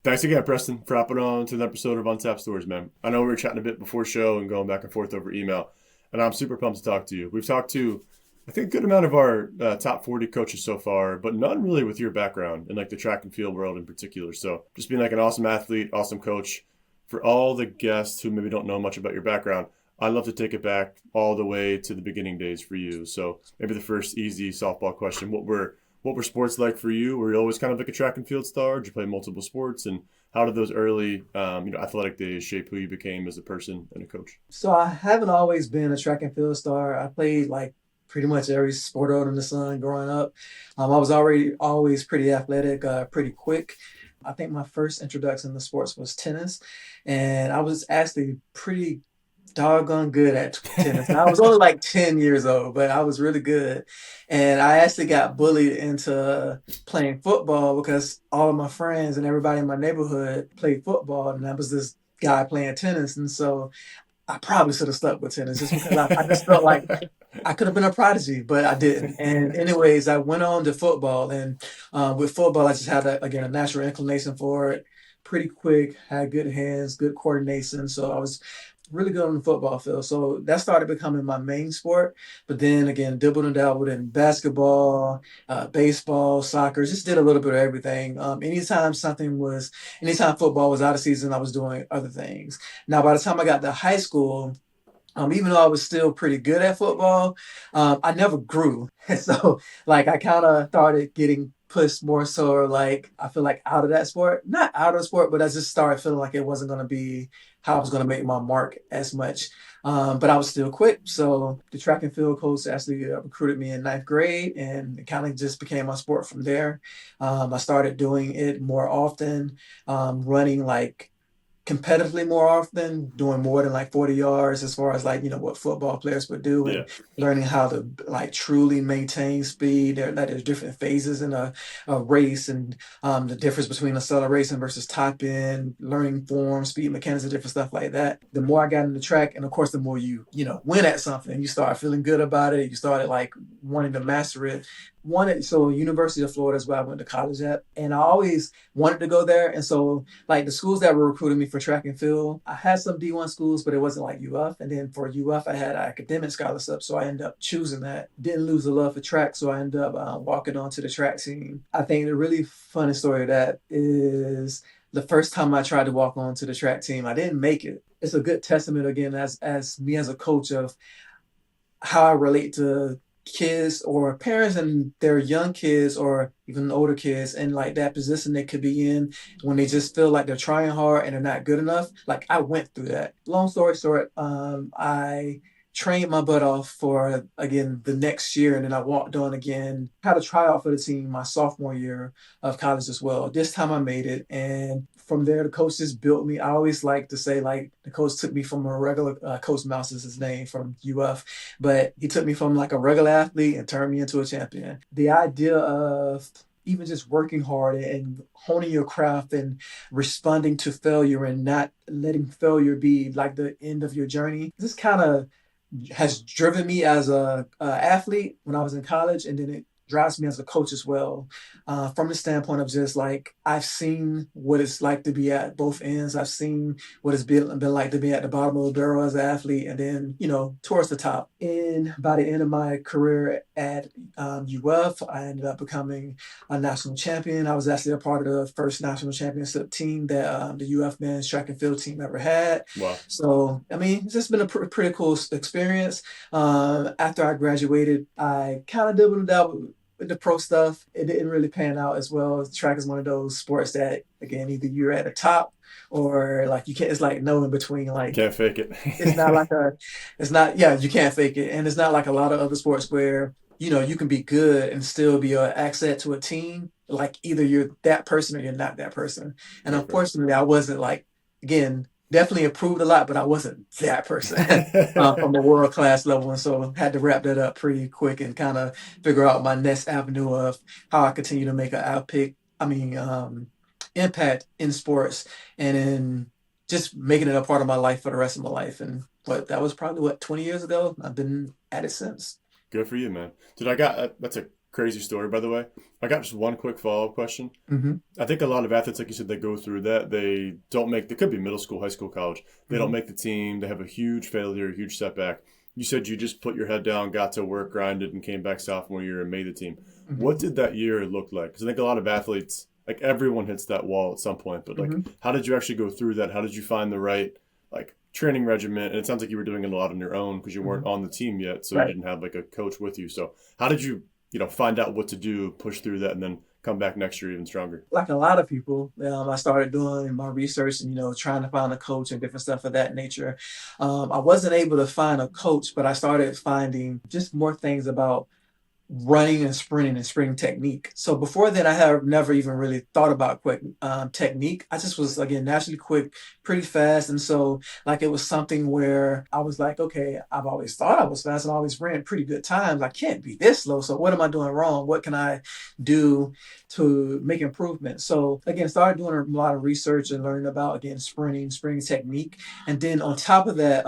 Thanks again, Preston, for hopping on to an episode of Untapped Stories, man. I know we were chatting a bit before show and going back and forth over email, and I'm super pumped to talk to you. We've talked to, I think, a good amount of our top 40 coaches so far, but none really with your background in like the track and field world in particular. So just being like an awesome athlete, awesome coach. For all the guests who maybe don't know much about your background, I'd love to take it back all the way to the beginning days for you. So maybe the first easy softball question: what were sports like for you? Were you always kind of like a track and field star? Did you play multiple sports? And how did those early, athletic days shape who you became as a person and a coach? So I haven't always been a track and field star. I played like pretty much every sport under the sun growing up. I was already always pretty athletic, pretty quick. I think my first introduction to sports was tennis, and I was actually pretty doggone good at tennis. And I was only like 10 years old, but I was really good. And I actually got bullied into playing football because all of my friends and everybody in my neighborhood played football, and I was this guy playing tennis. And so I probably should have stuck with tennis just because I just felt like I could have been a prodigy, but I didn't. And anyways, I went on to football, and with football, I just had again a natural inclination for it. Pretty quick, had good hands, good coordination, so I was really good on the football field. So that started becoming my main sport. But then again, dibbled and dabbled in basketball, baseball, soccer, just did a little bit of everything. Anytime football was out of season, I was doing other things. Now, by the time I got to high school, even though I was still pretty good at football, I never grew. So like I kind of started getting pushed more so like I feel like out of that sport. Not out of the sport, but I just started feeling like it wasn't gonna be how I was gonna make my mark as much. But I was still quick. So the track and field coach actually recruited me in ninth grade, and it kind of just became my sport from there. I started doing it more often, running like competitively more often, doing more than like 40 yards as far as like, what football players would do, Yeah. and learning how to like truly maintain speed. There's different phases in a race, and the difference between acceleration versus top end, learning form, speed mechanics, and different stuff like that. The more I got into track, and of course, the more you win at something, you start feeling good about it. You started like wanting to master it. So University of Florida is where I went to college at, and I always wanted to go there. And so like the schools that were recruiting me for track and field, I had some D1 schools, but it wasn't like UF. And then for UF, I had academic scholarship, so I ended up choosing that. Didn't lose the love for track, so I ended up walking onto the track team. I think the really funny story of that is the first time I tried to walk onto the track team, I didn't make it. It's a good testament again as me as a coach of how I relate to kids or parents and their young kids or even older kids and like that position they could be in when they just feel like they're trying hard and they're not good enough. Like I went through that. Long story short, I trained my butt off for again the next year, and then I walked on again, had a tryout for the team my sophomore year of college as well. This time I made it, and from there the coach just built me. I always like to say like the coach took me from a regular Coach Mouse is his name from UF, but he took me from like a regular athlete and turned me into a champion. The idea of even just working hard and honing your craft and responding to failure and not letting failure be like the end of your journey. This kind of has driven me as a athlete when I was in college, and then it drives me as a coach as well. From the standpoint of just like I've seen what it's like to be at both ends. I've seen what it's been like to be at the bottom of the barrel as an athlete, and then towards the top. And by the end of my career at UF, I ended up becoming a national champion. I was actually a part of the first national championship team that the UF men's track and field team ever had. Wow. So, I mean, it's just been a pretty cool experience. After I graduated, I kind of dabbled and dabbled with the pro stuff. It didn't really pan out as well. Track is one of those sports that, again, either you're at the top or like you can't, it's like no in between. Like, Can't fake it's not it. like yeah, you can't fake it. And it's not like a lot of other sports where, you can be good and still be an asset to a team. Like either you're that person or you're not that person. And Okay. unfortunately, I wasn't like, again, definitely improved a lot, but I wasn't that person from a world class level. And so had to wrap that up pretty quick and kind of figure out my next avenue of how I continue to make an outpick. I mean, impact in sports and in just making it a part of my life for the rest of my life. And that was probably 20 years ago. I've been at it since. Good for you, man. Dude, I got that's a Crazy story, by the way. I got just one quick follow-up question. Hmm. I think a lot of athletes, like you said, they go through that. They don't make, they could be middle school, high school, college. They don't Hmm. make the team. They have a huge failure, a huge setback. You said you just put your head down, got to work, grinded, and came back sophomore year and made the team. Hmm. What did that year look like? Because I think a lot of athletes, like everyone hits that wall at some point, but like, Hmm. how did you actually go through that? How did you find the right, like, training regimen? And it sounds like you were doing it a lot on your own because you Hmm. weren't on the team yet, so you Right. didn't have like a coach with you. So how did you, find out what to do, push through that, and then come back next year even stronger? Like a lot of people, I started doing my research and, trying to find a coach and different stuff of that nature. I wasn't able to find a coach, but I started finding just more things about running and sprinting technique. So before then, I have never even really thought about quick technique. I just was again naturally quick, pretty fast, and so like it was something where I was like, okay, I've always thought I was fast and I always ran pretty good times. I can't be this slow. So what am I doing wrong? What can I do to make improvement? So again, started doing a lot of research and learning about again sprinting technique, and then on top of that,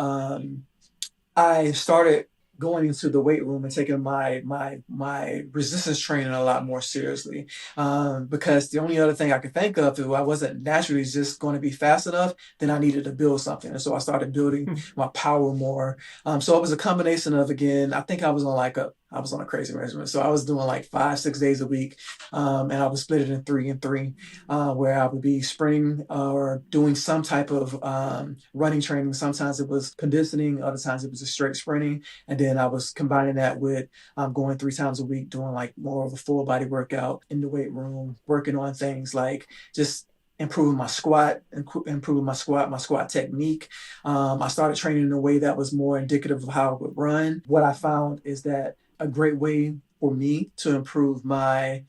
I started going into the weight room and taking my resistance training a lot more seriously, because the only other thing I could think of, if I wasn't naturally just going to be fast enough, then I needed to build something, and so I started building my power more. So it was a combination of, again, I think I was on a crazy regimen, so I was doing like 5 6 days a week, and I would split it in three and three, where I would be sprinting or doing some type of running training. Sometimes it was conditioning, other times it was just straight sprinting. And then I was combining that with going 3 times a week, doing like more of a full body workout in the weight room, working on things like just improving my squat technique. I started training in a way that was more indicative of how I would run. What I found is that a great way for me to improve my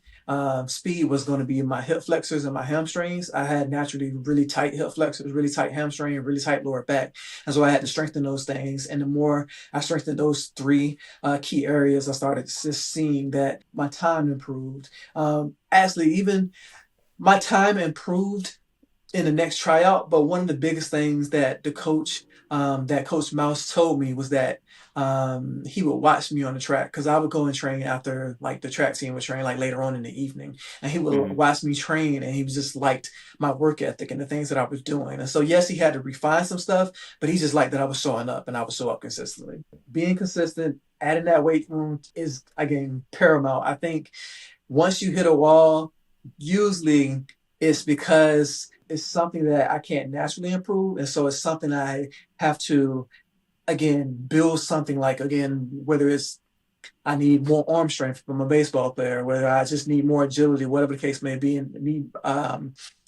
speed was going to be my hip flexors and my hamstrings. I had naturally really tight hip flexors, really tight hamstring, and really tight lower back. And so I had to strengthen those things. And the more I strengthened those three key areas, I started just seeing that my time improved. Actually, even my time improved in the next tryout. But one of the biggest things that that Coach Mouse told me was that he would watch me on the track because I would go and train after like the track team would train like later on in the evening, and he would Hmm. watch me train, and he was just liked my work ethic and the things that I was doing. And so yes, he had to refine some stuff, but he just liked that I was showing up and I would show up consistently. Being consistent, adding that weight room is again paramount. I think once you hit a wall, usually it's because it's something that I can't naturally improve. And so it's something I have to, again, build something like, again, whether it's I need more arm strength from a baseball player, whether I just need more agility, whatever the case may be, and need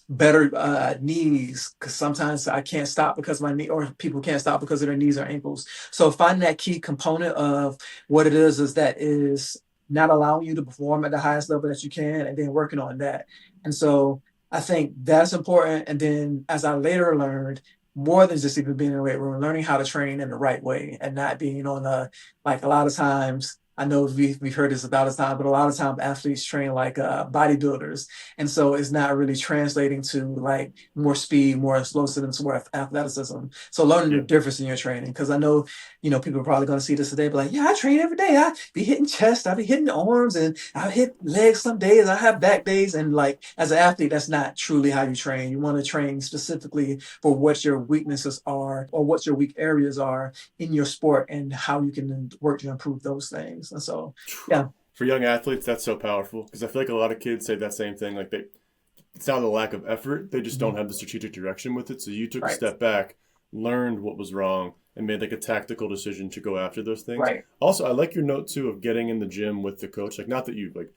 better knees, because sometimes I can't stop because my knee, or people can't stop because of their knees or ankles. So finding that key component of what it is that is not allowing you to perform at the highest level that you can, and then working on that. And so I think that's important. And then as I later learned, more than just even being in the weight room, learning how to train in the right way and not being on like a lot of times, I know we've heard this a lot of times, but a lot of times athletes train like bodybuilders. And so it's not really translating to like more speed, more explosiveness, more athleticism. So learning the Yeah. difference in your training. Because I know, people are probably going to see this today, but like, yeah, I train every day. I be hitting chest, I be hitting arms, and I hit legs some days. I have back days. And like as an athlete, that's not truly how you train. You want to train specifically for what your weaknesses are or what your weak areas are in your sport and how you can work to improve those things. And so, yeah. For young athletes, that's so powerful because I feel like a lot of kids say that same thing. Like it's not a lack of effort; they just don't Mhm. have the strategic direction with it. So you took a Right. step back, learned what was wrong, and made like a tactical decision to go after those things. Right. Also, I like your note too of getting in the gym with the coach. Like, not that you like,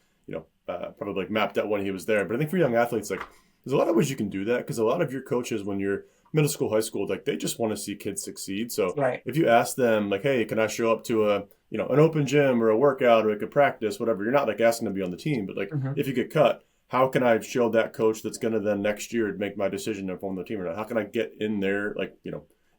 probably like mapped out when he was there, but I think for young athletes, like, there's a lot of ways you can do that because a lot of your coaches, when you're middle school, high school, like they just want to see kids succeed. So Right. if you ask them, like, hey, can I show up to a an open gym or a workout or like a practice, whatever, you're not like asking to be on the team, but like Hmm. if you get cut, how can I show that coach that's going to then next year make my decision to form the team or not? How can I get in there, like,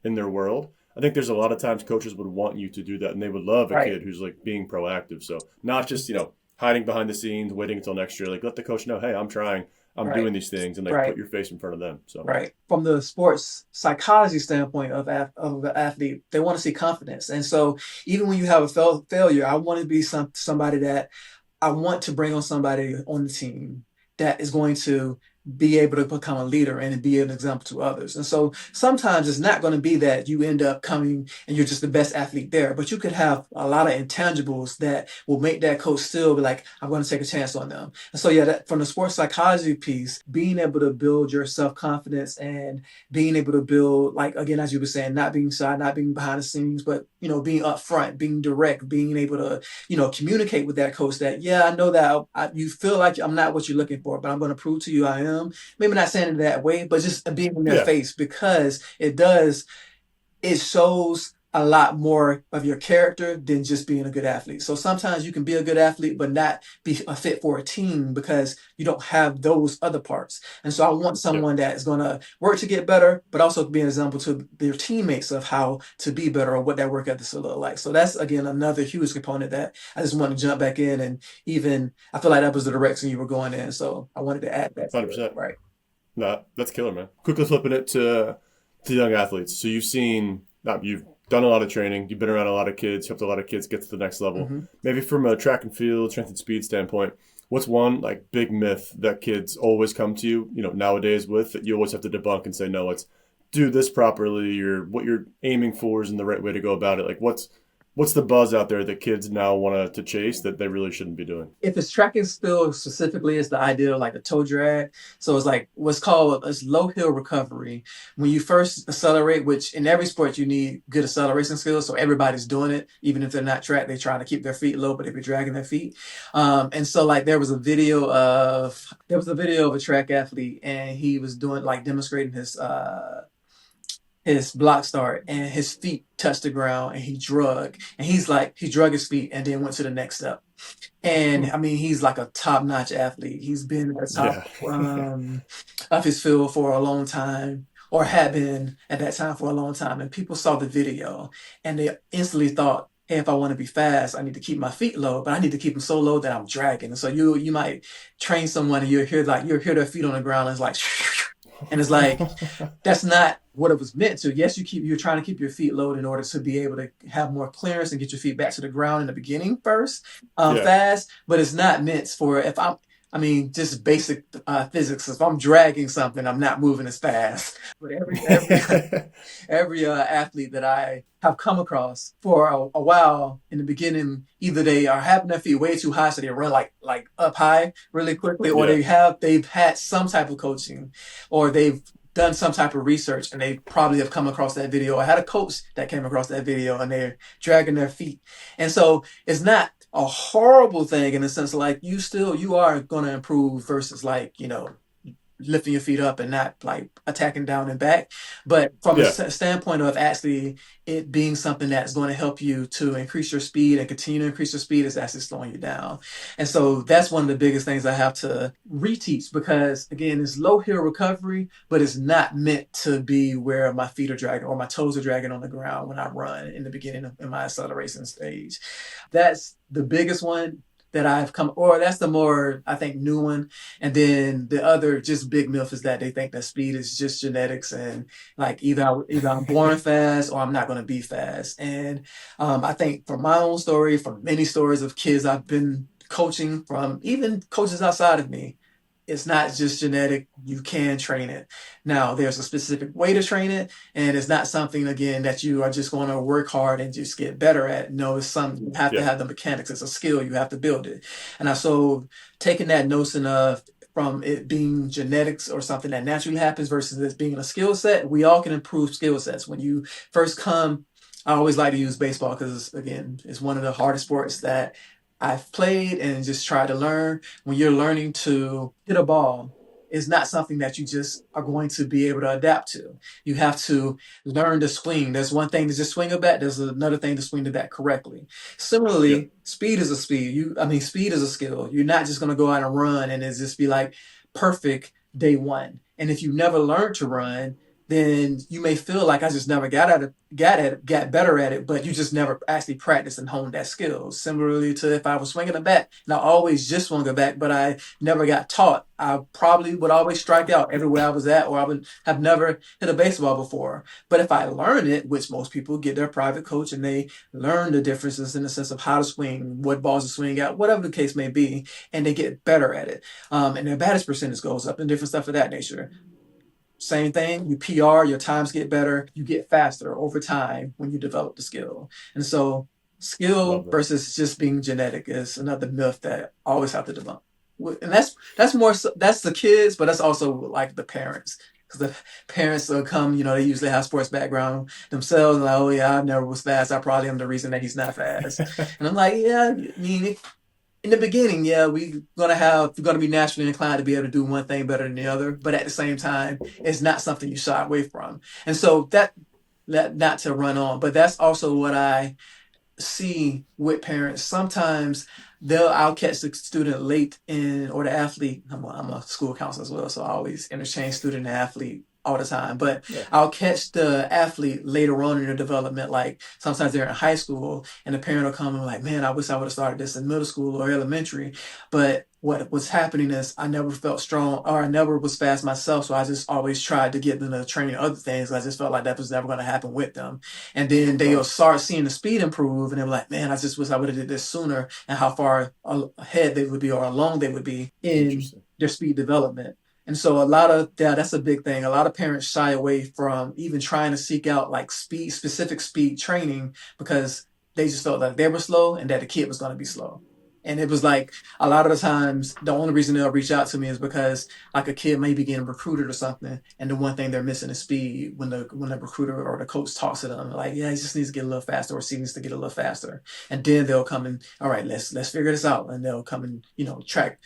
in their world? I think there's a lot of times coaches would want you to do that and they would love a Right. kid who's like being proactive. So not just, hiding behind the scenes, waiting until next year. Like let the coach know, hey, I'm trying, I'm Right. doing these things and like put Right. your face in front of them. So, Right. From the sports psychology standpoint of the athlete, they want to see confidence. And so even when you have a failure, I want to be somebody that I want to bring on somebody on the team that is going to be able to become a leader and be an example to others. And so sometimes it's not going to be that you end up coming and you're just the best athlete there, but you could have a lot of intangibles that will make that coach still be like, I'm going to take a chance on them. And so, yeah, that, from the sports psychology piece, being able to build your self confidence and being able to build, like, again, as you were saying, not being shy, not being behind the scenes, but, being upfront, being direct, being able to communicate with that coach that, yeah, I know that you feel like I'm not what you're looking for, but I'm going to prove to you I am. Maybe not saying it that way, but just being in their Yeah, face, because it shows a lot more of your character than just being a good athlete. So sometimes you can be a good athlete, but not be a fit for a team because you don't have those other parts. And so I want yeah, someone that is going to work to get better, but also be an example to their teammates of how to be better or what that work ethic will look like. So that's, again, another huge component that I just want to jump back in. And even I feel like that was the direction you were going in. So I wanted to add that to it. 100%. Right. No, that's killer, man. Quickly flipping it to young athletes. So you've done a lot of training, you've been around a lot of kids, helped a lot of kids get to the next level. Mhm. Maybe from a track and field, strength and speed standpoint, what's one like big myth that kids always come to you, nowadays with that you always have to debunk and say, no, let's do this properly, or what you're aiming for isn't the right way to go about it. Like what's the buzz out there that kids now want to chase that they really shouldn't be doing? If it's track and field specifically, it's the idea of like the toe drag. So it's like what's called a low hill recovery. When you first accelerate, which in every sport you need good acceleration skills, so everybody's doing it, even if they're not track, they try to keep their feet low, but they be dragging their feet. And so like there was a video of a track athlete, and he was doing like demonstrating his block start, and his feet touched the ground, and he drug his feet and then went to the next step. And I mean, he's like a top notch athlete. He's been at the top Yeah. of his field for a long time, or had been at that time for a long time. And people saw the video and they instantly thought, hey, if I want to be fast, I need to keep my feet low, but I need to keep them so low that I'm dragging. And so you might train someone and you'll hear their feet on the ground, and it's like, and it's like, that's not what it was meant to. Yes, you're trying to keep your feet low in order to be able to have more clearance and get your feet back to the ground in the beginning first, Yeah. fast. But it's not meant for if I'm. I mean, just basic physics. If I'm dragging something, I'm not moving as fast. But every athlete that I have come across for a while in the beginning, either they are having their feet way too high, so they run like up high really quickly, or Yeah. they've had some type of coaching, or they've done some type of research, and they probably have come across that video. I had a coach that came across that video, and they're dragging their feet. And so it's not a horrible thing in the sense of like you are going to improve versus like, lifting your feet up and not like attacking down and back. But from a Yeah. standpoint of actually it being something that's going to help you to increase your speed and continue to increase your speed, is actually slowing you down. And so that's one of the biggest things I have to reteach, because again, it's low hill recovery, but it's not meant to be where my feet are dragging or my toes are dragging on the ground when I run in the beginning of in my acceleration stage. That's the biggest one that I've come, or that's the more, I think, new one. And then the other just big myth is that they think that speed is just genetics, and like either I'm born fast or I'm not going to be fast. And I think from my own story, from many stories of kids I've been coaching, from even coaches outside of me, it's not just genetic. You can train it. Now, there's a specific way to train it, and it's not something, again, that you are just going to work hard and just get better at. No, it's something you have to Yeah. have the mechanics. It's a skill. You have to build it. And so taking that notion of from it being genetics or something that naturally happens versus this being a skill set, we all can improve skill sets. When you first come, I always like to use baseball because, again, it's one of the hardest sports that I've played and just tried to learn. When you're learning to hit a ball, it's not something that you just are going to be able to adapt to. You have to learn to swing. There's one thing to just swing a bat. There's another thing to swing the bat correctly. Yeah. Similarly, speed is a speed. Speed is a skill. You're not just going to go out and run and it's just be like perfect day one. And if you never learned to run, then you may feel like I just never got better at it, but you just never actually practiced and honed that skill. Similarly to if I was swinging a bat, and I always just swung a bat, but I never got taught, I probably would always strike out everywhere I was at, or I would have never hit a baseball before. But if I learn it, which most people get their private coach and they learn the differences in the sense of how to swing, what balls to swing at, whatever the case may be, and they get better at it. And their batting percentage goes up and different stuff of that nature. Same thing, you PR, your times get better, you get faster over time when you develop the skill. And so skill Love that. versus just being genetic is another myth that I always have to debunk. And that's the kids, but that's also like the parents. Because the parents will come, they usually have sports background themselves, and like, oh yeah, I never was fast. I probably am the reason that he's not fast. And I'm like, yeah, I mean, in the beginning, yeah, we're gonna be naturally inclined to be able to do one thing better than the other, but at the same time, it's not something you shy away from. And so that not to run on, but that's also what I see with parents. Sometimes I'll catch the student late in or the athlete. I'm a school counselor as well, so I always interchange student and athlete all the time. But Yeah. I'll catch the athlete later on in their development. Like sometimes they're in high school and the parent will come and like, man, I wish I would have started this in middle school or elementary. But what was happening is I never felt strong or I never was fast myself. So I just always tried to get them to training other things. I just felt like that was never going to happen with them. And then they'll start seeing the speed improve and they're like, man, I just wish I would have did this sooner, and how far ahead they would be or along they would be in Interesting. their speed development. And so a lot of that's a big thing. A lot of parents shy away from even trying to seek out like specific speed training because they just felt like they were slow and that the kid was going to be slow. And it was like a lot of the times the only reason they'll reach out to me is because like a kid may be getting recruited or something, and the one thing they're missing is speed. When the recruiter or the coach talks to them, like, yeah, he just needs to get a little faster, or he needs to get a little faster, and then they'll come and all right, let's figure this out, and they'll come and track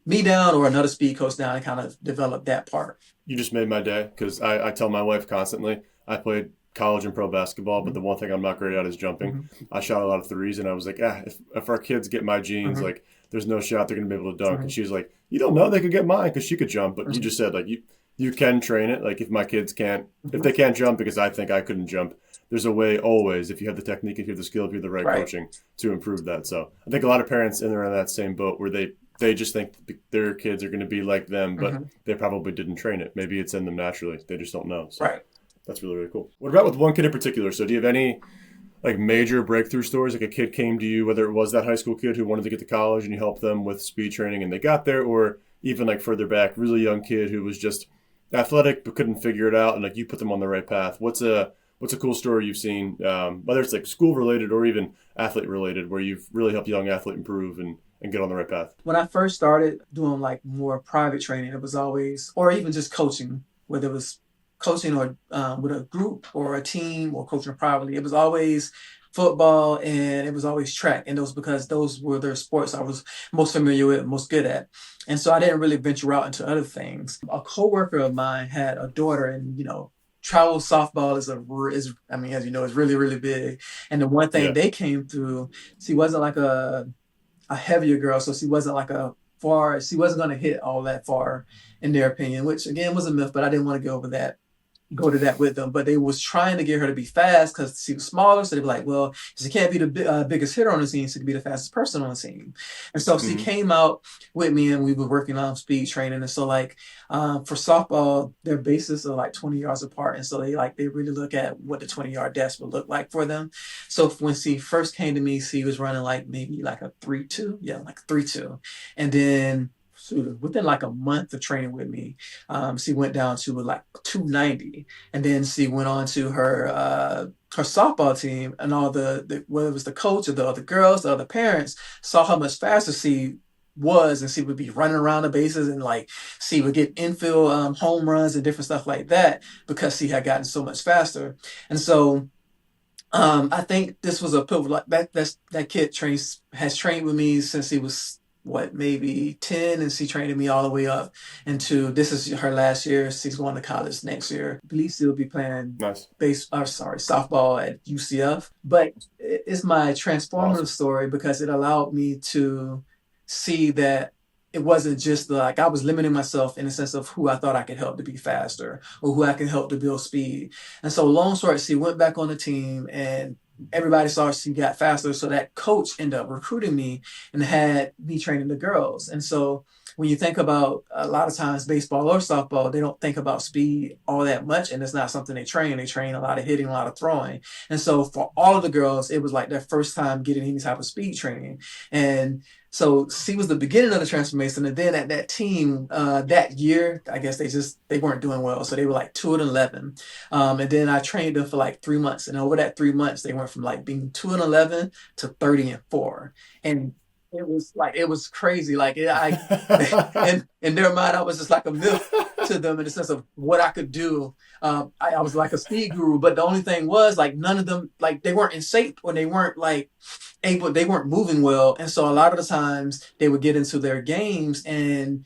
me down or another speed coach down and kind of develop that part. You just made my day because I tell my wife constantly I played college and pro basketball, but Mm-hmm. the one thing I'm not great at is jumping. Mm-hmm. I shot a lot of threes, and I was like, if our kids get my genes, Mm-hmm. like, there's no shot they're going to be able to dunk. Mm-hmm. And she was like, you don't know, they could get mine because she could jump. But you Mm-hmm. just said, like, you can train it. Like, if my kids can't, if Mm-hmm. they can't jump because I think I couldn't jump, there's a way always, if you have the technique, if you have the skill, if you have the right Right. coaching, to improve that. So I think a lot of parents in there in that same boat where they just think their kids are going to be like them, but Mm-hmm. they probably didn't train it. Maybe it's in them naturally. They just don't know. So Right. that's really, really cool. What about with one kid in particular? So do you have any like major breakthrough stories? Like a kid came to you, whether it was that high school kid who wanted to get to college and you helped them with speed training and they got there, or even like further back, really young kid who was just athletic but couldn't figure it out, and like you put them on the right path. What's a cool story you've seen, whether it's like school related or even athlete related, where you've really helped a young athlete improve and get on the right path? When I first started doing like more private training, it was always, or even just coaching, whether it was coaching or with a group or a team or coaching privately, it was always football and it was always track. And those because those were the sports I was most familiar with, most good at. And so I didn't really venture out into other things. A coworker of mine had a daughter, and travel softball is I mean, as you know, is really, really big. And the one thing Yeah. they came through, she wasn't like a heavier girl, so she wasn't going to hit all that far in their opinion, which again was a myth, but I didn't want to go to that with them. But they was trying to get her to be fast because she was smaller, so they were like, well, she can't be the biggest hitter on the team, she could be the fastest person on the team. And so she Hmm. came out with me and we were working on speed training. And so like for softball, their bases are like 20 yards apart, and so they really look at what the 20-yard dash would look like for them. So when she first came to me, she was running like maybe like a 3.2, yeah, like 3.2. And then within like a month of training with me, she went down to like 290, and then she went on to her softball team, and all whether it was the coach or the other girls, the other parents saw how much faster she was, and she would be running around the bases, and like she would get infield home runs and different stuff like that because she had gotten so much faster. And so I think this was a pivotal. Like that kid has trained with me since he was what, maybe 10, and she trained me all the way up into this is her last year. She's going to college next year. I believe she'll be playing Nice. softball at UCF. But it's my transformative Awesome. story because it allowed me to see that it wasn't just like I was limiting myself in the sense of who I thought I could help to be faster or who I can help to build speed. And so long story, she went back on the team and everybody saw she got faster. So that coach ended up recruiting me and had me training the girls. And so when you think about a lot of times baseball or softball, they don't think about speed all that much. And it's not something they train. They train a lot of hitting, a lot of throwing. And so for all of the girls, it was like their first time getting any type of speed training. And so she was the beginning of the transformation. And then at that team, that year, I guess they weren't doing well. So they were like 2-11. And then I trained them for like 3 months. And over that 3 months, they went from like being 2-11 to 30-4. And it was crazy. Like in their mind, I was just like a myth to them in the sense of what I could do. I was like a speed guru, but the only thing was like none of them, like they weren't in shape or they weren't like able, they weren't moving well. And so a lot of the times they would get into their games and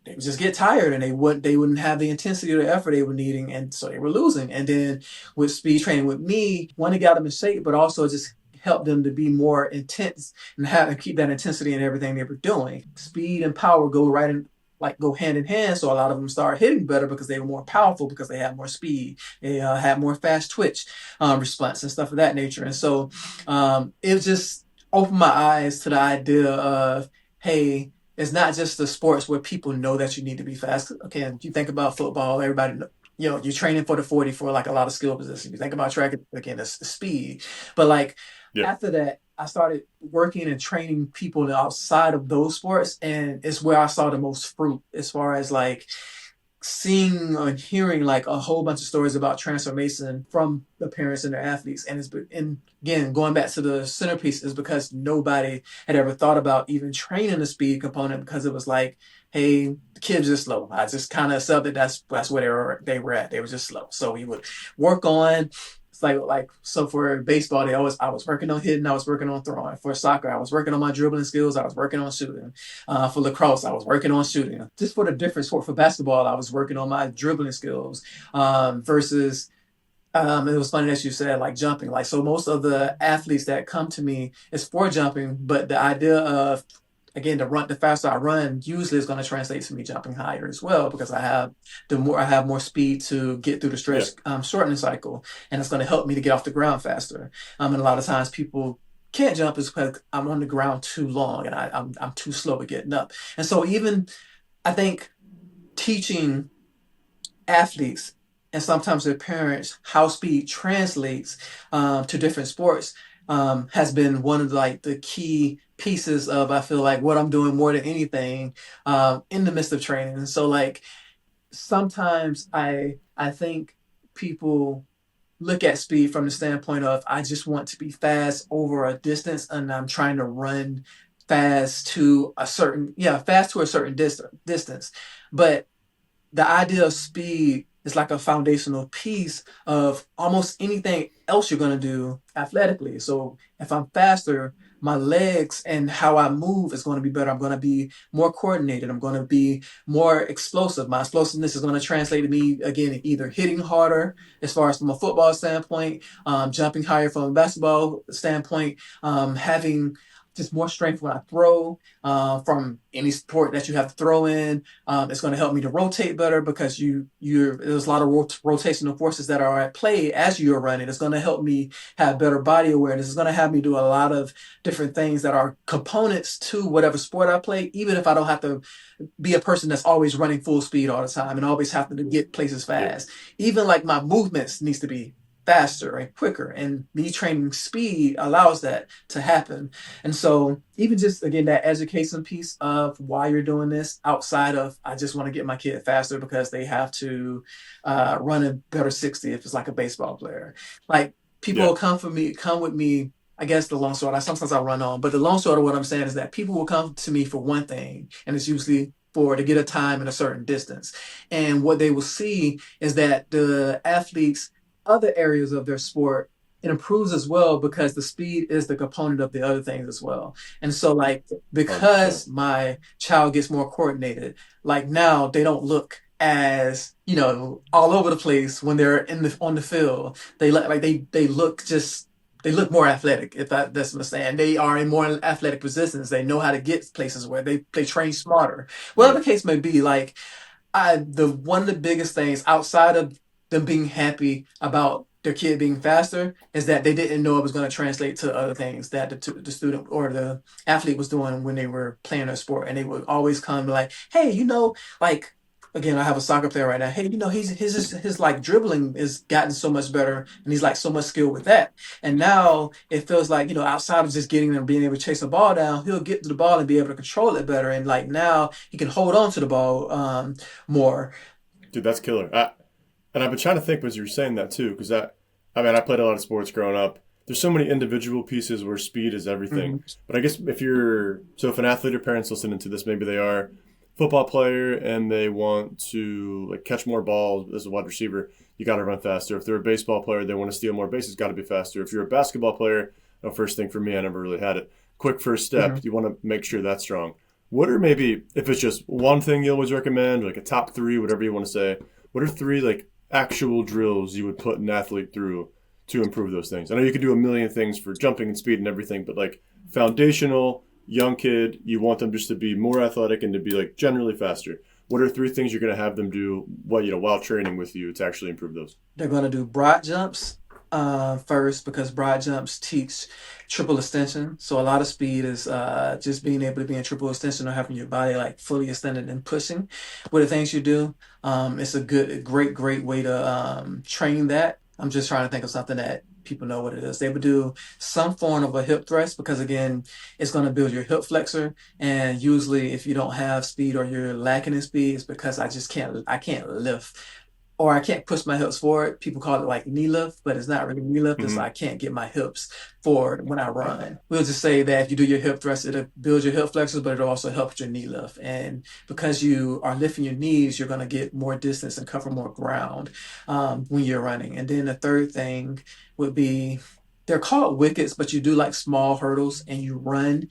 they would just get tired and they wouldn't have the intensity or the effort they were needing. And so they were losing. And then with speed training with me, one, it got them in shape, but also just helped them to be more intense and have and keep that intensity in everything they were doing. Speed and power go right in, like go hand in hand. So a lot of them started hitting better because they were more powerful because they had more speed. They had more fast twitch response and stuff of that nature. And so it just opened my eyes to the idea of, hey, it's not just the sports where people know that you need to be fast. Okay, if you think about football, everybody you're training for the 40 for like a lot of skill positions. You think about track, again, it's the speed. But like Yeah. after that, I started working and training people outside of those sports, and it's where I saw the most fruit as far as like seeing and hearing like a whole bunch of stories about transformation from the parents and their athletes. And again, going back to the centerpiece is because nobody had ever thought about even training the speed component because it was like, hey, the kids are slow. I just kind of accepted that's where they were at. They were just slow. So we would work on, it's like so for baseball, I was working on hitting, I was working on throwing. For soccer, I was working on my dribbling skills, I was working on shooting. For lacrosse, I was working on shooting. Just for the different sport, for basketball, I was working on my dribbling skills. Versus it was funny that you said like jumping. Like so most of the athletes that come to me is for jumping, but the idea of again the faster I run usually is going to translate to me jumping higher as well because I have more speed to get through the Yeah. stretch shortening cycle, and it's going to help me to get off the ground faster. And a lot of times people can't jump is because I'm on the ground too long and I'm too slow at getting up. And so even I think teaching athletes and sometimes their parents how speed translates to different sports has been one of like the key pieces of I feel like what I'm doing more than anything in the midst of training. And so like sometimes I think people look at speed from the standpoint of I just want to be fast over a distance and I'm trying to run fast to a certain distance. But the idea of speed is like a foundational piece of almost anything else you're going to do athletically. So if I'm faster, my legs and how I move is going to be better. I'm going to be more coordinated. I'm going to be more explosive. My explosiveness is going to translate to me again either hitting harder as far as from a football standpoint, jumping higher from a basketball standpoint, having just more strength when I throw from any sport that you have to throw in. It's going to help me to rotate better because there's a lot of rotational forces that are at play as you're running. It's going to help me have better body awareness. It's going to have me do a lot of different things that are components to whatever sport I play, even if I don't have to be a person that's always running full speed all the time and always have to get places Yeah. fast. Even like my movements needs to be faster and quicker, and me training speed allows that to happen. And so even just again that education piece of why you're doing this outside of I just want to get my kid faster because they have to run a better 60 if it's like a baseball player. Like people Yeah. will come with me. I guess the long story, sometimes I run on, but the long story of what I'm saying is that people will come to me for one thing, and it's usually for to get a time in a certain distance. And what they will see is that the athletes other areas of their sport, it improves as well because the speed is the component of the other things as well. And so like 100%. because my child gets more coordinated, like now they don't look as all over the place when they're on the field. They look just they look more athletic, if that's what I'm saying. They are in more athletic positions. They know how to get places where they train smarter. Whatever Right. the case may be, like the one of the biggest things outside of them being happy about their kid being faster is that they didn't know it was going to translate to other things that the student or the athlete was doing when they were playing their sport, and they would always come like, hey, like again, I have a soccer player right now. Hey, his like dribbling is gotten so much better, and he's like so much skill with that. And now it feels like, outside of just getting and being able to chase the ball down, he'll get to the ball and be able to control it better. And like now he can hold on to the ball more. Dude, that's killer. And I've been trying to think as you were saying that too, because I mean, I played a lot of sports growing up. There's so many individual pieces where speed is everything. Mhm. But I guess if an athlete or parents listening to this, maybe they are a football player and they want to like catch more balls as a wide receiver, you got to run faster. If they're a baseball player, they want to steal more bases, got to be faster. If you're a basketball player, first thing for me, I never really had it. Quick first step, Mhm. you want to make sure that's strong. What are maybe, if it's just one thing you always recommend, like a top three, whatever you want to say, what are three like actual drills you would put an athlete through to improve those things? I know you can do a million things for jumping and speed and everything, but like foundational, young kid, you want them just to be more athletic and to be like generally faster. What are three things you're going to have them do while training with you to actually improve those? They're going to do broad jumps first, because broad jumps teach triple extension. So a lot of speed is just being able to be in triple extension or having your body like fully extended and pushing with the things you do. It's a great way to train that. I'm just trying to think of something that people know what it is. They would do some form of a hip thrust, because again, it's going to build your hip flexor. And usually if you don't have speed or you're lacking in speed, it's because I can't lift, or I can't push my hips forward. People call it like knee lift, but it's not really knee lift. It's Mm-hmm. I can't get my hips forward when I run. We'll just say that if you do your hip thrust, it'll build your hip flexors, but it'll also help your knee lift. And because you are lifting your knees, you're going to get more distance and cover more ground when you're running. And then the third thing would be, they're called wickets, but you do like small hurdles and you run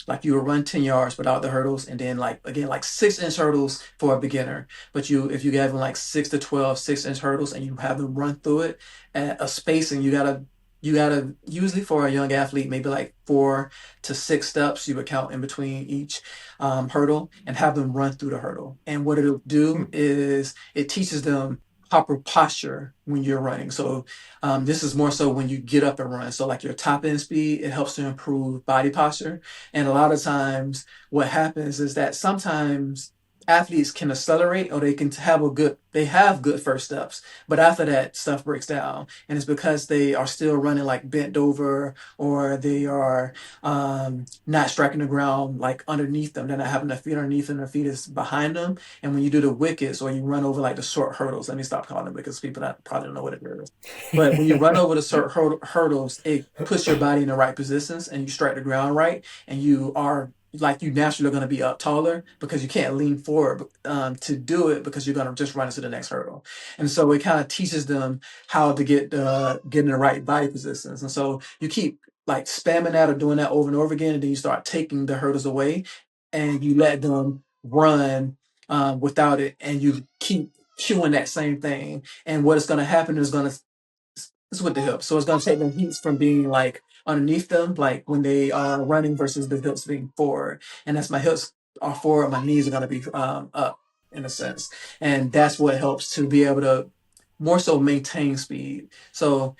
like you will run 10 yards without the hurdles, and then like again like 6-inch hurdles for a beginner. But if you have them like 6 to 12 6-inch hurdles and you have them run through it at a spacing, you gotta usually for a young athlete maybe like 4 to 6 steps you would count in between each hurdle, and have them run through the hurdle. And what it'll do is it teaches them proper posture when you're running. So this is more so when you get up and run. So like your top end speed, it helps to improve body posture. And a lot of times what happens is that sometimes athletes can accelerate, or they have good first steps, but after that stuff breaks down. And it's because they are still running like bent over, or they are not striking the ground like underneath them. They're not having their feet underneath them, their feet is behind them. And when you do the wickets, or you run over like the short hurdles, let me stop calling them wickets, people that probably don't know what it is. But when you run over the short hurdles, it puts your body in the right positions and you strike the ground right, and you are like you naturally are going to be up taller, because you can't lean forward to do it, because you're going to just run into the next hurdle. And so it kind of teaches them how to get in the right body positions. And so you keep like spamming that or doing that over and over again, and then you start taking the hurdles away, and you let them run without it, and you keep cueing that same thing. And what is going to happen is going to it's with the hips. So it's going to take the hips from being like underneath them, like when they are running, versus the hips being forward. And as my hips are forward, my knees are going to be up in a sense. And that's what helps to be able to more so maintain speed. So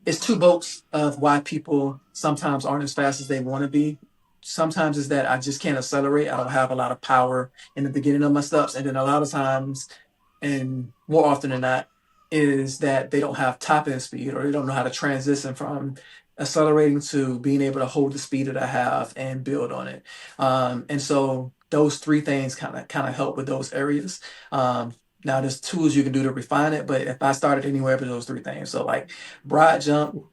it's two boats of why people sometimes aren't as fast as they want to be. Sometimes is that I just can't accelerate. I don't have a lot of power in the beginning of my steps. And then a lot of times, and more often than not, is that they don't have top end speed, or they don't know how to transition from accelerating to being able to hold the speed that I have and build on it. And so those three things kind of help with those areas. Now there's tools you can do to refine it, but if I started anywhere but those three things, so like broad jump,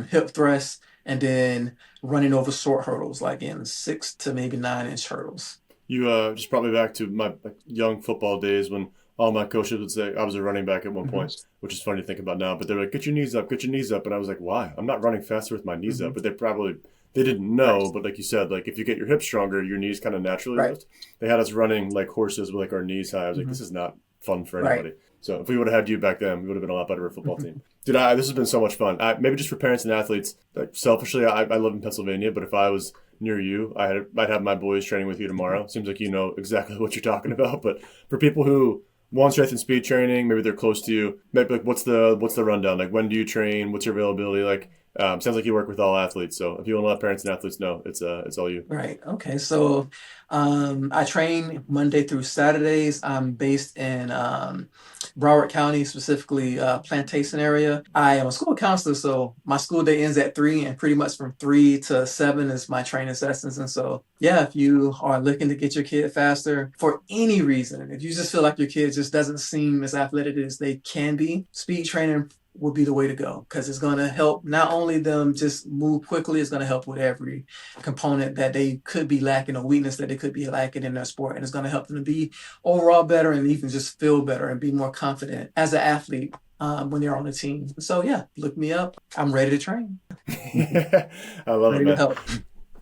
hip thrust, and then running over short hurdles, like in 6 to maybe 9-inch hurdles. You just brought me back to my like, young football days when all my coaches would say I was a running back at one Hmm. point, which is funny to think about now. But they're like, "Get your knees up, get your knees up," and I was like, "Why? I'm not running faster with my knees Hmm. up." But they didn't Right. know. But like you said, like if you get your hips stronger, your knees kind of naturally Right. lift. They had us running like horses with like our knees high. I was like, Hmm. "This is not fun for Right. anybody." So if we would have had you back then, we would have been a lot better of a football team. Dude, this has been so much fun. Maybe just for parents and athletes, like selfishly, I live in Pennsylvania, but if I was near you, I'd have my boys training with you tomorrow. Seems like you know exactly what you're talking about. But for people who want strength and speed training, maybe they're close to you. Maybe like what's the rundown? Like when do you train? What's your availability? Like sounds like you work with all athletes. So if you want to let parents and athletes know, it's all you. Right. Okay. So I train Monday through Saturdays. I'm based in Broward County, specifically Plantation area. I am a school counselor, so my school day ends at 3, and pretty much from 3 to 7 is my training sessions. And so, yeah, if you are looking to get your kid faster for any reason, if you just feel like your kid just doesn't seem as athletic as they can be, speed training will be the way to go, because it's going to help not only them just move quickly, it's going to help with every component that they could be lacking or weakness that they could be lacking in their sport. And it's going to help them to be overall better and even just feel better and be more confident as an athlete when they're on the team. So yeah, look me up. I'm ready to train. I love it, Ready to man. help.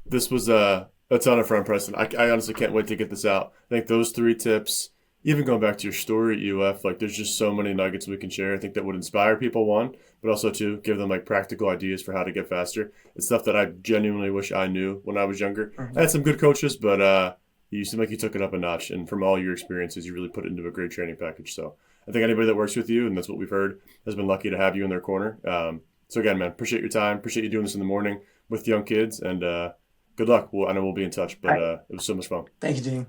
This was a ton of fun, Preston. I honestly can't wait to get this out. I think those 3 tips, even going back to your story at UF, like there's just so many nuggets we can share. I think that would inspire people, one, but also two, give them like practical ideas for how to get faster. It's stuff that I genuinely wish I knew when I was younger. I had some good coaches, but you seem like you took it up a notch. And from all your experiences, you really put it into a great training package. So I think anybody that works with you, and that's what we've heard, has been lucky to have you in their corner. So again, man, appreciate your time. Appreciate you doing this in the morning with young kids, and good luck. I know we'll be in touch, All but right. it was so much fun. Thank you, Gene.